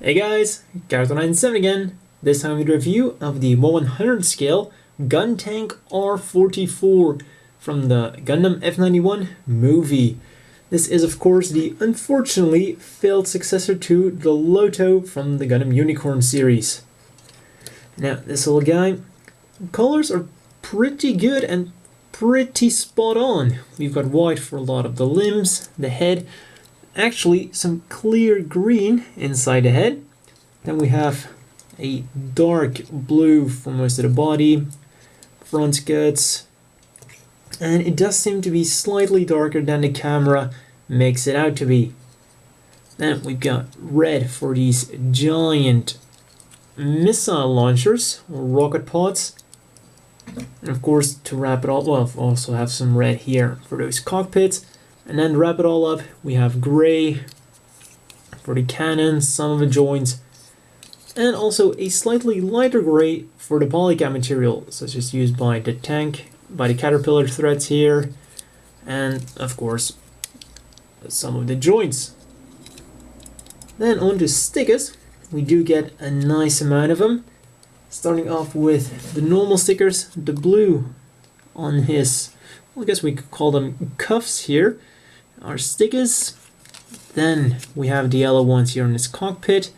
Hey guys, Guntank again. This time with a review of the 1/100 scale Guntank R-44 from the Gundam F91 movie. This is of course the unfortunately failed successor to the Loto from the Gundam Unicorn series. Now this little guy, colors are pretty good and pretty spot on. We've got white for a lot of the limbs, the head, actually some clear green inside the head. Then we have a dark blue for most of the body, front skirts, and it does seem to be slightly darker than the camera makes it out to be. Then we've got red for these giant missile launchers or rocket pods. And of course, to wrap it all, well, we also have some red here for those cockpits. And then to wrap it all up, we have gray for the cannons, some of the joints, and also a slightly lighter gray for the polycap material, such as used by the tank, by the caterpillar threads here, and of course, some of the joints. Then on to stickers, we do get a nice amount of them. Starting off with the normal stickers, the blue on his, well, I guess we could call them cuffs here, are stickers. Then we have the yellow ones here on his cockpit.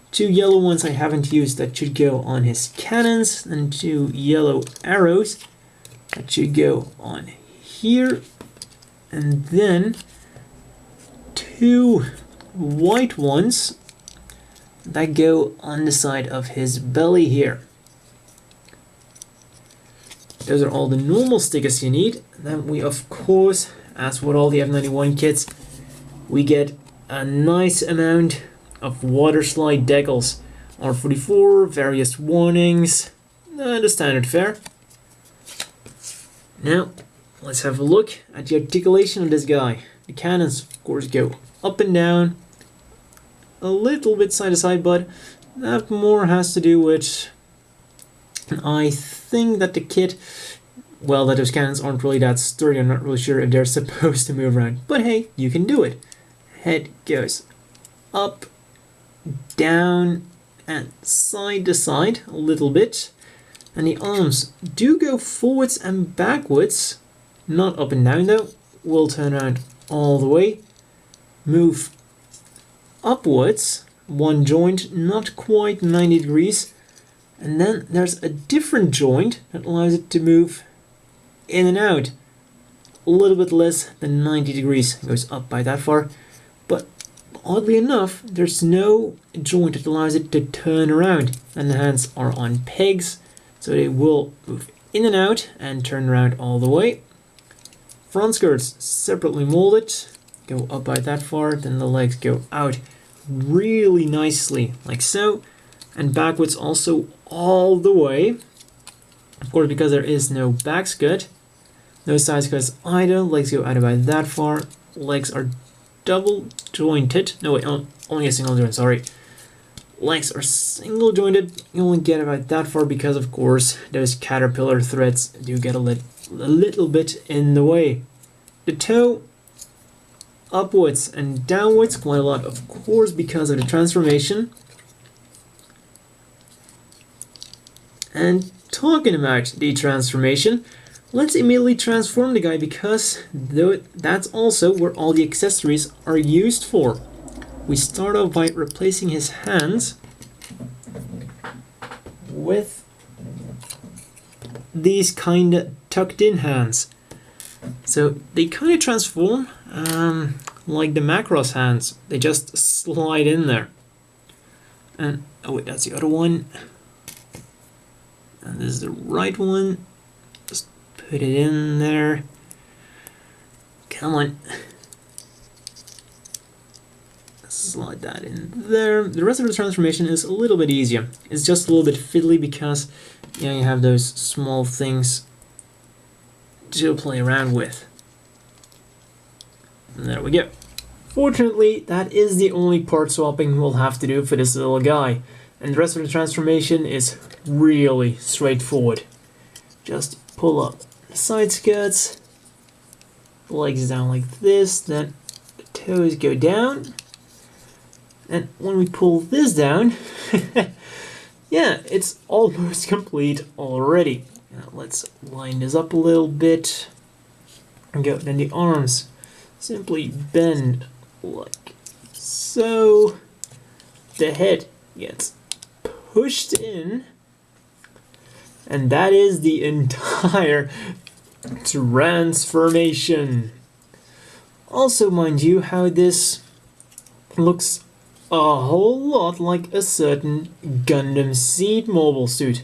Two yellow ones I haven't used that should go on his cannons, and two yellow arrows that should go on here. And then two white ones that go on the side of his belly here. Those are all the normal stickers you need. Then we of course, as with all the F91 kits, we get a nice amount of Waterslide Decals. R-44, various warnings, the standard fare. Now, let's have a look at the articulation of this guy. The cannons, of course, go up and down, a little bit side to side, but that more has to do with, I think that the kit, well, that those cannons aren't really that sturdy. I'm not really sure if they're supposed to move around, but hey, you can do it. Head goes up, down, and side to side a little bit, and the arms do go forwards and backwards, not up and down though. We'll turn around all the way, move upwards, one joint, not quite 90 degrees, and then there's a different joint that allows it to move in and out a little bit less than 90 degrees. It goes up by that far, but oddly enough, there's no joint that allows it to turn around, and the hands are on pegs, so they will move in and out and turn around all the way. Front skirts separately molded, go up by that far, then the legs go out really nicely, like so, and backwards also all the way. Of course, because there is no back skirt, no side skirts either, legs go out about that far, legs are double jointed, no wait, only a single joint, sorry. Legs are single jointed, you only get about that far because of course those caterpillar threads do get a little bit in the way. The toe, upwards and downwards quite a lot, of course, because of the transformation. And talking about the transformation, let's immediately transform the guy, because that's also where all the accessories are used for. We start off by replacing his hands with these kind of tucked in hands. So they kind of transform like the Macross hands. They just slide in there. And oh wait, that's the other one. And this is the right one. Just put it in there. Come on. Slide that in there. The rest of the transformation is a little bit easier. It's just a little bit fiddly because you have those small things to play around with. And there we go. Fortunately, that is the only part swapping we'll have to do for this little guy. And the rest of the transformation is really straightforward. Just pull up the side skirts, legs down like this, then the toes go down, And when we pull this down, yeah, it's almost complete already. Now let's line this up a little bit. And go, then the arms simply bend like so. The head gets pushed in, and that is the entire transformation. Also, mind you, how this looks a whole lot like a certain Gundam Seed mobile suit.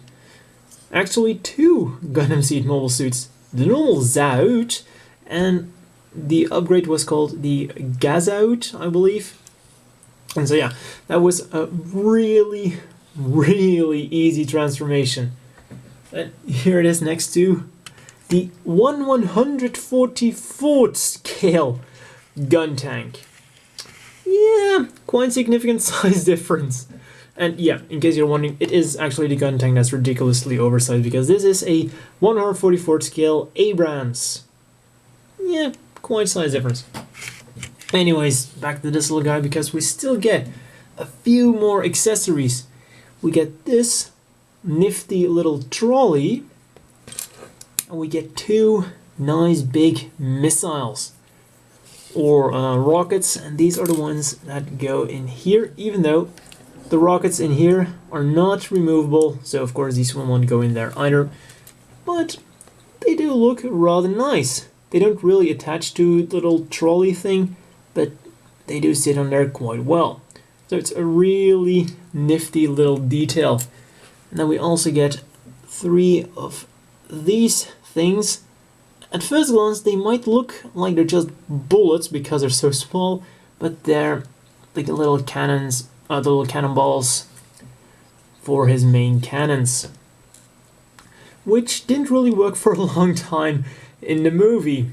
Actually, two Gundam Seed mobile suits. The normal Zout, and the upgrade was called the Gazout, I believe. And so yeah, that was a really, really easy transformation. And here it is next to the 1/144th scale Guntank. Yeah, quite significant size difference. And yeah, in case you're wondering, it is actually the Guntank that's ridiculously oversized, because this is a 1/144th scale Abrams. Yeah, quite size difference. Anyways, back to this little guy, because we still get a few more accessories. We get this nifty little trolley, and we get two nice big missiles, or rockets, and these are the ones that go in here, even though the rockets in here are not removable, so of course these won't go in there either, but they do look rather nice. They don't really attach to the little trolley thing, but they do sit on there quite well. So it's a really nifty little detail. And then we also get three of these things. At first glance, they might look like they're just bullets because they're so small, but they're like the little cannons, the little cannonballs for his main cannons, which didn't really work for a long time in the movie.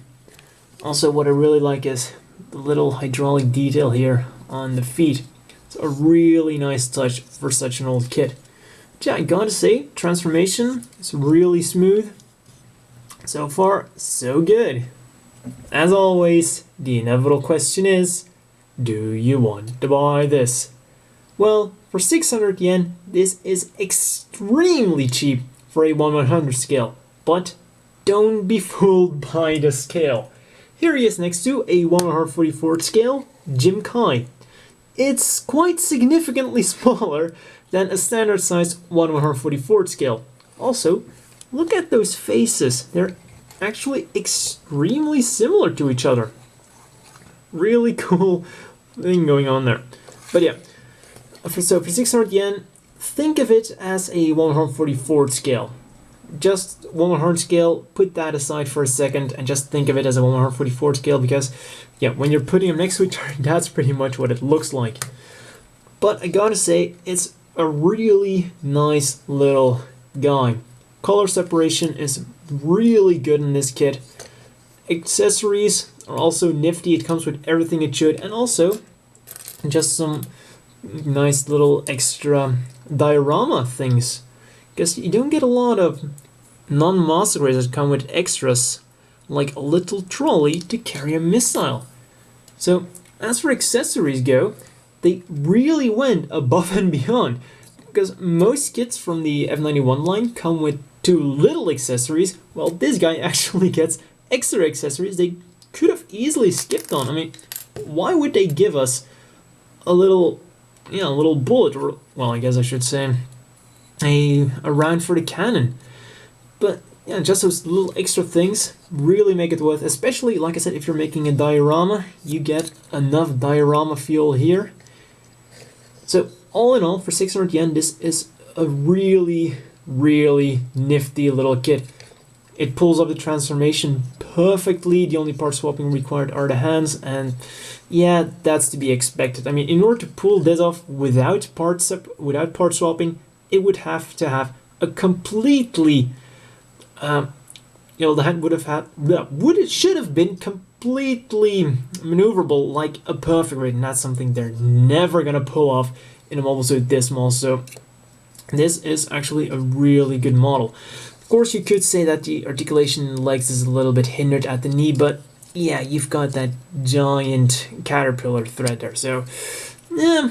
Also, what I really like is the little hydraulic detail here on the feet. It's a really nice touch for such an old kit. But yeah, I gotta say, transformation is really smooth. So far, so good. As always, the inevitable question is, do you want to buy this? Well, for 600 yen, this is extremely cheap for a 1/100 scale, but don't be fooled by the scale. Here he is next to a 1/144 scale Jim Kai. It's quite significantly smaller than a standard size 1/144 scale. Also, look at those faces. They're actually extremely similar to each other. Really cool thing going on there. But yeah, so for 600 yen, think of it as a 1/144 scale. Just 1/100 scale, put that aside for a second and just think of it as a 1/144 scale, because yeah, when you're putting them next to each other, that's pretty much what it looks like. But I gotta say, it's a really nice little guy. Color separation is really good in this kit. Accessories are also nifty. It comes with everything it should, and also just some nice little extra diorama things, because you don't get a lot of non-master grades that come with extras, like a little trolley to carry a missile. So as for accessories go, they really went above and beyond, because most kits from the F91 line come with too little accessories. Well, this guy actually gets extra accessories they could have easily skipped on. I mean, why would they give us a little, a little bullet, or, well, I guess I should say a round for the cannon? But yeah, just those little extra things really make it worth, especially, like I said, if you're making a diorama, you get enough diorama fuel here. So all in all, for 600 yen, this is a really, really nifty little kit. It pulls up the transformation perfectly. The only part swapping required are the hands, and yeah, that's to be expected. I mean, in order to pull this off without part swapping, it would have to have a completely, the hand would have had, should have been completely maneuverable like a perfect raid, and that's something they're never gonna pull off in a mobile suit this small. So this is actually a really good model. Of course, you could say that the articulation in the legs is a little bit hindered at the knee, but yeah, you've got that giant caterpillar thread there. So yeah,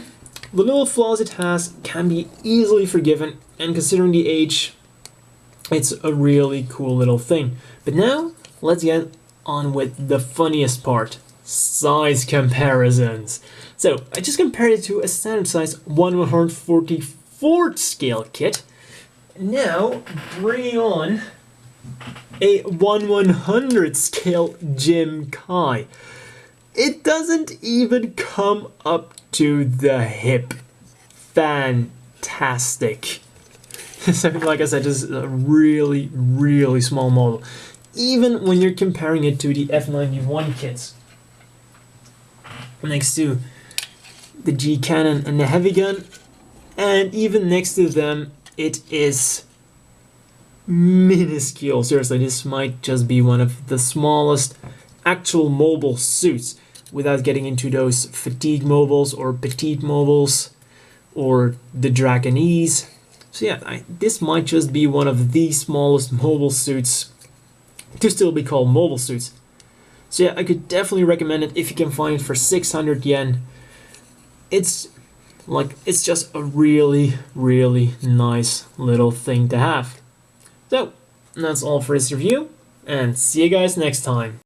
The little flaws it has can be easily forgiven, and considering the age, it's a really cool little thing. But now, let's get on with the funniest part, size comparisons. So, I just compared it to a standard size 1/144 scale kit. Now, bringing on a 1/100 scale Jim Kai. It doesn't even come up to the hip. Fantastic. So like I said, just a really, really small model. Even when you're comparing it to the F91 kits. Next to the G Cannon and the heavy gun. And even next to them, it is minuscule. Seriously, this might just be one of the smallest actual mobile suits, without getting into those fatigue mobiles or petite mobiles or the Dragonese. So yeah, this might just be one of the smallest mobile suits to still be called mobile suits. So yeah, I could definitely recommend it if you can find it for 600 yen. It's just a really, really nice little thing to have. So that's all for this review, and see you guys next time.